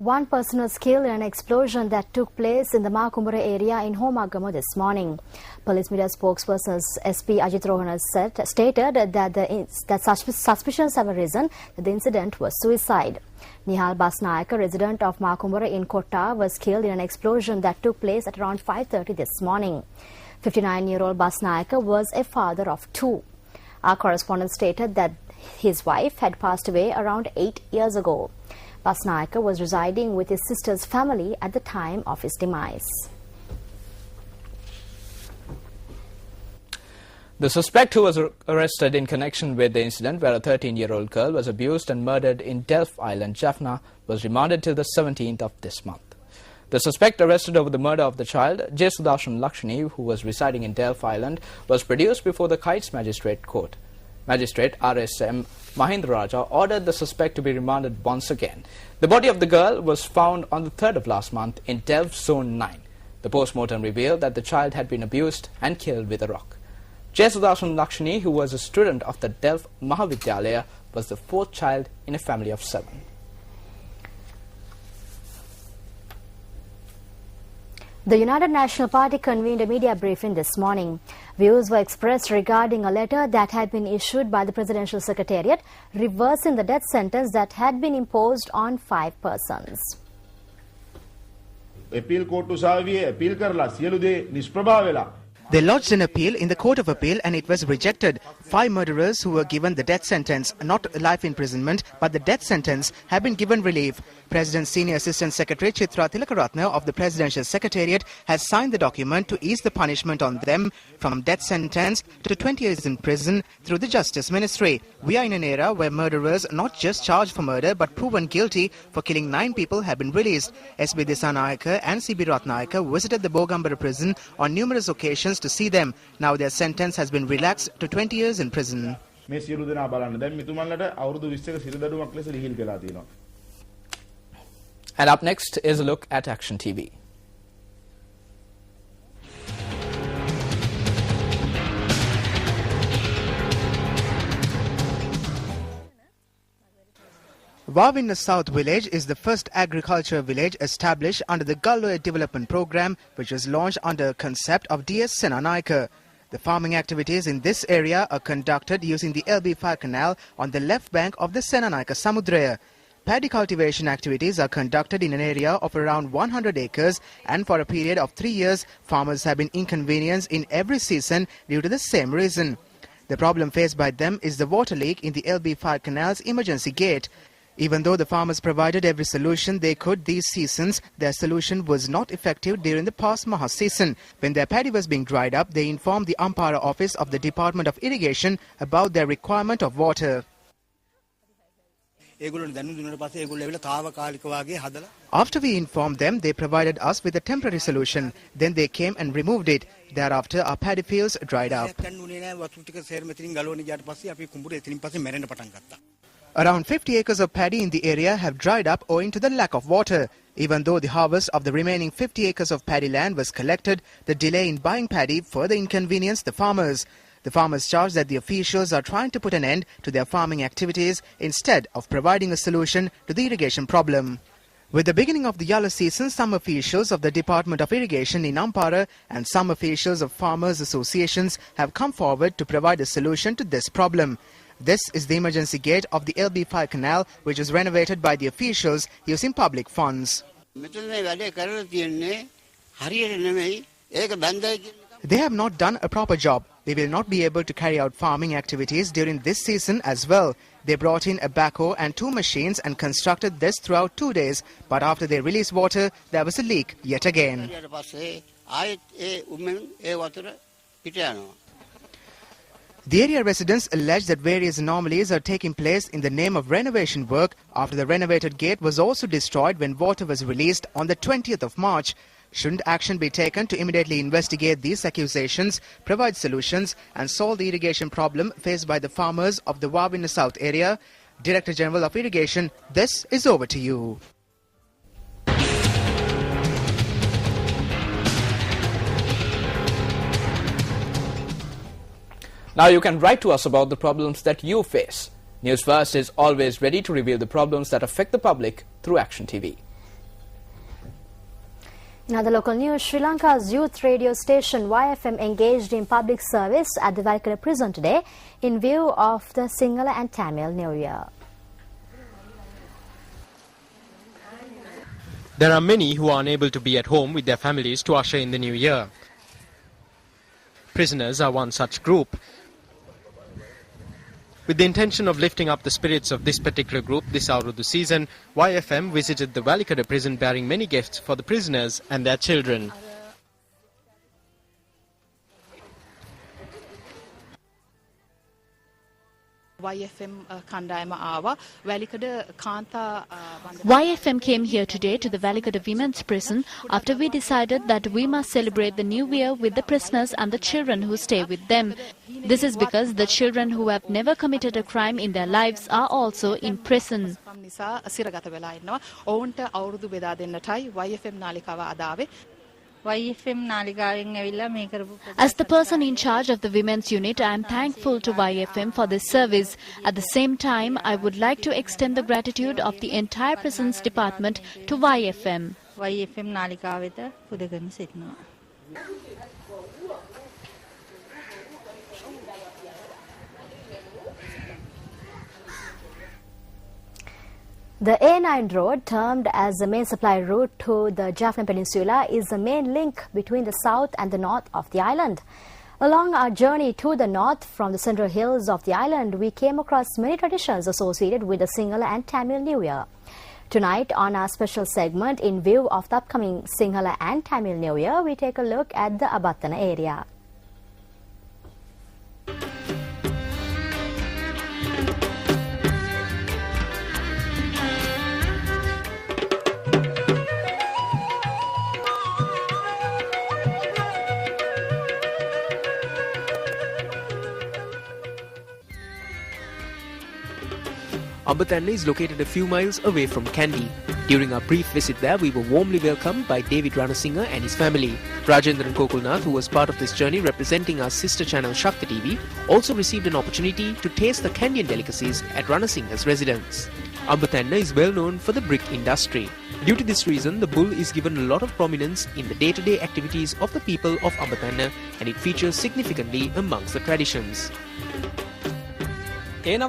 One person was killed in an explosion that took place in the Makumbura area in Homagama this morning. Police media spokesperson SP Ajit Rohana stated that suspicions have arisen that the incident was suicide. Nihal Basnayaka, resident of Makumbura in Kotta, was killed in an explosion that took place at around 5:30 this morning. 59-year-old Basnayaka was a father of two. Our correspondent stated that his wife had passed away around 8 years ago. Basnayaka was residing with his sister's family at the time of his demise. The suspect who was arrested in connection with the incident where a 13-year-old girl was abused and murdered in Delft Island, Jaffna, was remanded till the 17th of this month. The suspect arrested over the murder of the child, J. Sudarshan Lakshmi, who was residing in Delft Island, was produced before the Kites Magistrate Court. Magistrate RSM Mahindra Raja ordered the suspect to be remanded once again. The body of the girl was found on the 3rd of last month in Delft Zone 9. The postmortem revealed that the child had been abused and killed with a rock. J. Sudarshan Lakshmi, who was a student of the Delft Mahavidyalaya, was the fourth child in a family of 7. The United National Party convened a media briefing this morning. Views were expressed regarding a letter that had been issued by the Presidential Secretariat reversing the death sentence that had been imposed on 5 persons. They lodged an appeal in the Court of Appeal and it was rejected. 5 murderers who were given the death sentence, not life imprisonment, but the death sentence, have been given relief. President's Senior Assistant Secretary Chitra Tilakaratne of the Presidential Secretariat has signed the document to ease the punishment on them from death sentence to 20 years in prison through the Justice Ministry. We are in an era where murderers not just charged for murder but proven guilty for killing 9 people have been released. SB Disanayaka and CB Ratnayaka visited the Bogambara prison on numerous occasions to see them. Now their sentence has been relaxed to 20 years in prison. And up next is a look at Action TV. Wawinna South Village is the first agriculture village established under the Galloya Development Program, which was launched under a concept of DS Senanayaka. The farming activities in this area are conducted using the LB5 canal on the left bank of the Senanayaka Samudraya. Paddy cultivation activities are conducted in an area of around 100 acres, and for a period of 3 years, farmers have been inconvenienced in every season due to the same reason. The problem faced by them is the water leak in the LB5 canal's emergency gate. Even though the farmers provided every solution they could these seasons, their solution was not effective during the past Maha season. When their paddy was being dried up, they informed the Ampara office of the Department of Irrigation about their requirement of water. After we informed them, they provided us with a temporary solution. Then they came and removed it. Thereafter, our paddy fields dried up. Around 50 acres of paddy in the area have dried up owing to the lack of water. Even though the harvest of the remaining 50 acres of paddy land was collected, the delay in buying paddy further inconvenienced the farmers. The farmers charge that the officials are trying to put an end to their farming activities instead of providing a solution to the irrigation problem. With the beginning of the yellow season, some officials of the Department of Irrigation in Ampara and some officials of farmers' associations have come forward to provide a solution to this problem. This is the emergency gate of the LB5 canal, which is renovated by the officials using public funds. They have not done a proper job. They will not be able to carry out farming activities during this season as well. They brought in a backhoe and 2 machines and constructed this throughout 2 days. But after they released water, there was a leak yet again. The area residents allege that various anomalies are taking place in the name of renovation work after the renovated gate was also destroyed when water was released on the 20th of March. Shouldn't action be taken to immediately investigate these accusations, provide solutions and solve the irrigation problem faced by the farmers of the Wawinna South area? Director General of Irrigation, this is over to you. Now you can write to us about the problems that you face. News First is always ready to reveal the problems that affect the public through Action TV. Another local news, Sri Lanka's youth radio station YFM engaged in public service at the Valikada prison today in view of the Sinhala and Tamil New Year. There are many who are unable to be at home with their families to usher in the new year. Prisoners are one such group. With the intention of lifting up the spirits of this particular group this Aurudu season, YFM visited the Valikada prison bearing many gifts for the prisoners and their children. YFM came here today to the Valikada Women's Prison after we decided that we must celebrate the new year with the prisoners and the children who stay with them. This is because the children who have never committed a crime in their lives are also in prison. As the person in charge of the women's unit, I am thankful to YFM for this service. At the same time, I would like to extend the gratitude of the entire prisons department to YFM. The A9 road, termed as the main supply route to the Jaffna Peninsula, is the main link between the south and the north of the island. Along our journey to the north from the central hills of the island, we came across many traditions associated with the Sinhala and Tamil New Year. Tonight, on our special segment, in view of the upcoming Sinhala and Tamil New Year, we take a look at the Abattana area. Ambathanna is located a few miles away from Kandy. During our brief visit there, we were warmly welcomed by David Ranasinghe and his family. Rajendran Kokulnath, who was part of this journey representing our sister channel Shakti TV, also received an opportunity to taste the Kandian delicacies at Ranasinghe's residence. Ambathanna is well known for the brick industry. Due to this reason, the bull is given a lot of prominence in the day-to-day activities of the people of Ambathanna, and it features significantly amongst the traditions. On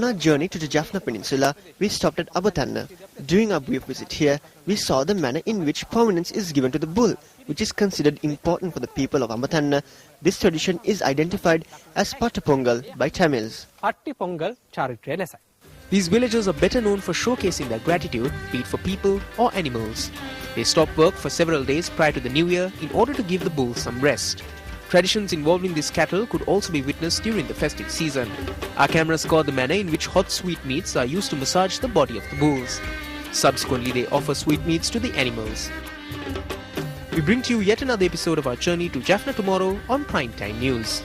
our journey to the Jaffna Peninsula, we stopped at Abathanna. During our brief visit here, we saw the manner in which prominence is given to the bull, which is considered important for the people of Ambathanna. This tradition is identified as Pattapongal by Tamils. These villagers are better known for showcasing their gratitude, be it for people or animals. They stop work for several days prior to the new year in order to give the bull some rest. Traditions involving this cattle could also be witnessed during the festive season. Our cameras caught the manner in which hot sweetmeats are used to massage the body of the bulls. Subsequently, they offer sweetmeats to the animals. We bring to you yet another episode of our journey to Jaffna tomorrow on Primetime News.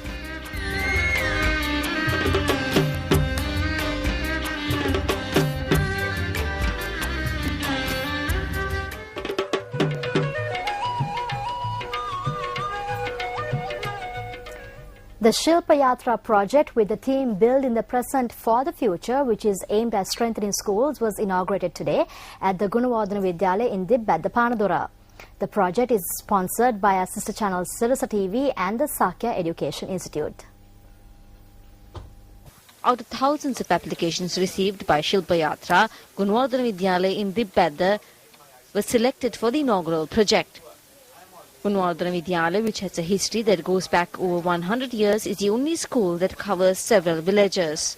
The Shilpa Yatra project, with the theme Build in the Present for the Future, which is aimed at strengthening schools, was inaugurated today at the Gunawardhana Vidyalaya in Dibbat, Panadura. The project is sponsored by our sister channels Sirasa TV and the Sakya Education Institute. Out of thousands of applications received by Shilpa Yatra, Gunawardhana Vidyalaya in Dibbat was selected for the inaugural project. Gunawardhana Vidyalaya, which has a history that goes back over 100 years, is the only school that covers several villages.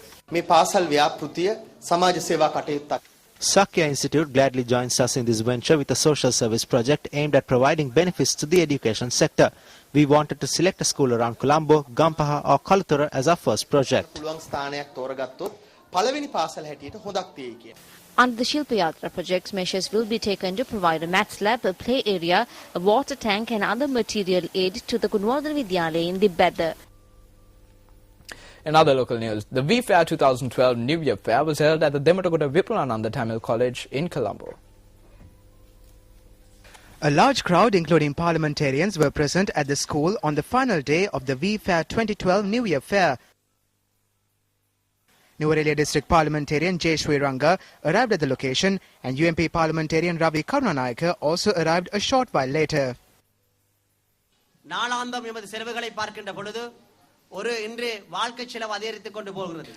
Sakya Institute gladly joins us in this venture with a social service project aimed at providing benefits to the education sector. We wanted to select a school around Colombo, Gampaha or Kalatura as our first project. Under the Shilpa Yatra projects, measures will be taken to provide a maths lab, a play area, a water tank and other material aid to the Gunawardhana Vidyalaya in Dibbat. In other local news, the V Fair 2012 New Year Fair was held at the Dematagoda Vipulananda Tamil College in Colombo. A large crowd, including parliamentarians, were present at the school on the final day of the V Fair 2012 New Year Fair. Nuwara District Parliamentarian J. Sriranga arrived at the location, and UMP Parliamentarian Ravi Karunanayake also arrived a short while later. நாளாந்தம் எமது செலவுகளை பார்க்கின்ற பொழுது ஒரு இன்று வாழ்க்கை செலவு அதிகரித்துக் கொண்டு போகிறது.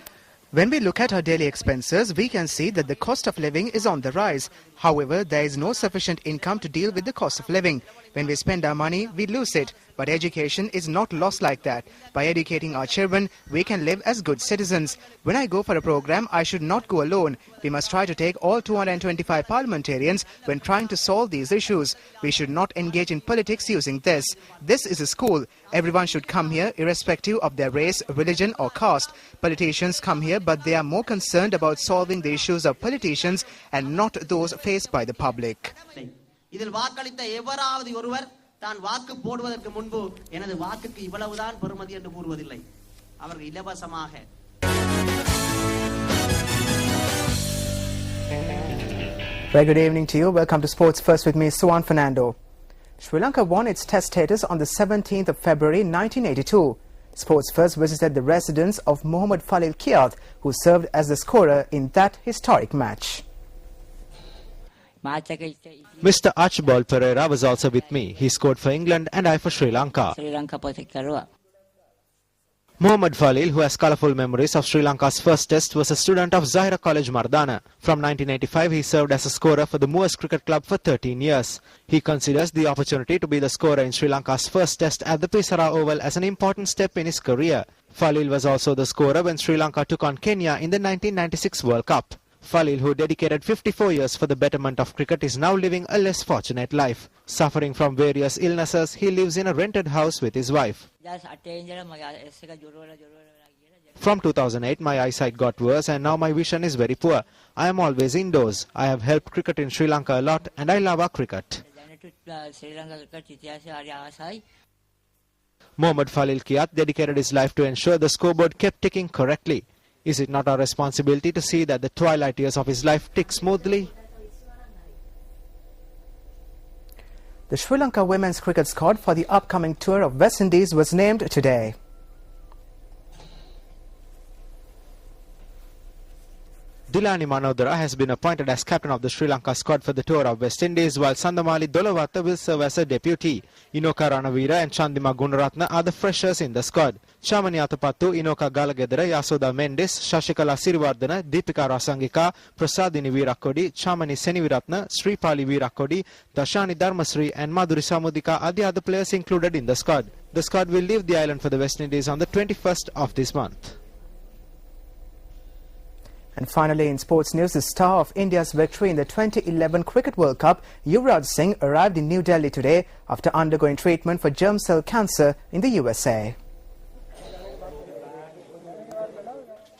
When we look at our daily expenses, we can see that the cost of living is on the rise. However, there is no sufficient income to deal with the cost of living. When we spend our money, we lose it. But education is not lost like that. By educating our children, we can live as good citizens. When I go for a program, I should not go alone. We must try to take all 225 parliamentarians when trying to solve these issues. We should not engage in politics using this. This is a school. Everyone should come here irrespective of their race, religion or caste. Politicians come here, but they are more concerned about solving the issues of politicians and not those faced by the public. இதில் வாக்களித்த எவராவது ஒருவர் தான் வாக்கு போடுவதற்கு முன்பு எனது வாக்குக்கு இவ்வளவுதான் பெறுமதி என்று கூறுவதில்லை. அவர்கள் இலவசமாக. Very good evening to you. Welcome to Sports First with me, Suwan Fernando. Sri Lanka won its test status on the 17th of February 1982. Sports First visited the residence of Mohammad Falil Kiat, who served as the scorer in that historic match. Mr. Archibald Pereira was also with me. He scored for England and I for Sri Lanka. Mohammad Falil, who has colourful memories of Sri Lanka's first test, was a student of Zahira College, Mardana. From 1985, he served as a scorer for the Moors Cricket Club for 13 years. He considers the opportunity to be the scorer in Sri Lanka's first test at the Pisara Oval as an important step in his career. Falil was also the scorer when Sri Lanka took on Kenya in the 1996 World Cup. Falil, who dedicated 54 years for the betterment of cricket, is now living a less fortunate life. Suffering from various illnesses, he lives in a rented house with his wife. From 2008, my eyesight got worse and now my vision is very poor. I am always indoors. I have helped cricket in Sri Lanka a lot and I love our cricket. Mohammad Falil Kiat dedicated his life to ensure the scoreboard kept ticking correctly. Is it not our responsibility to see that the twilight years of his life tick smoothly? The Sri Lanka women's cricket squad for the upcoming tour of West Indies was named today. Dilani Manodara has been appointed as captain of the Sri Lanka squad for the tour of West Indies, while Sandamali Dolawata will serve as a deputy. Inoka Ranavira and Chandima Gunaratna are the freshers in the squad. Shamani Atapattu, Inoka Galagedara, Yasoda Mendes, Shashikala Sirivardhana, Deepika Rasangika, Prasadini Virakodi, Chamani Seniviratna, Sripali Virakodi, Dashani Dharmasri and Madhuri Samudika are the other players included in the squad. The squad will leave the island for the West Indies on the 21st of this month. And finally, in sports news, the star of India's victory in the 2011 Cricket World Cup, Yuvraj Singh, arrived in New Delhi today after undergoing treatment for germ cell cancer in the USA.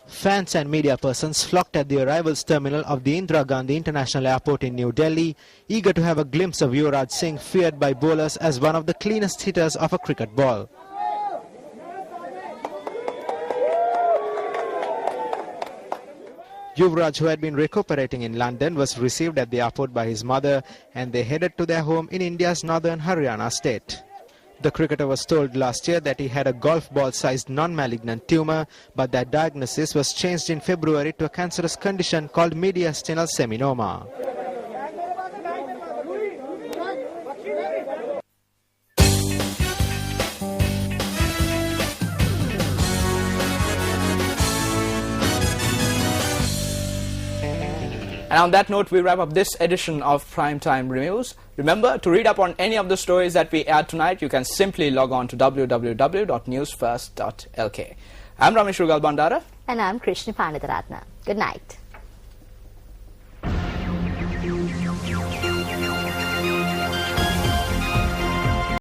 Fans and media persons flocked at the arrivals terminal of the Indira Gandhi International Airport in New Delhi, eager to have a glimpse of Yuvraj Singh, feared by bowlers as one of the cleanest hitters of a cricket ball. Yuvraj, who had been recuperating in London, was received at the airport by his mother and they headed to their home in India's northern Haryana state. The cricketer was told last year that he had a golf ball-sized non-malignant tumour, but that diagnosis was changed in February to a cancerous condition called mediastinal seminoma. And on that note, we wrap up this edition of Primetime Reviews. Remember, to read up on any of the stories that we aired tonight, you can simply log on to www.newsfirst.lk. I'm Ramesh Rugal Bandara. And I'm Krishna Panitharatna. Good night.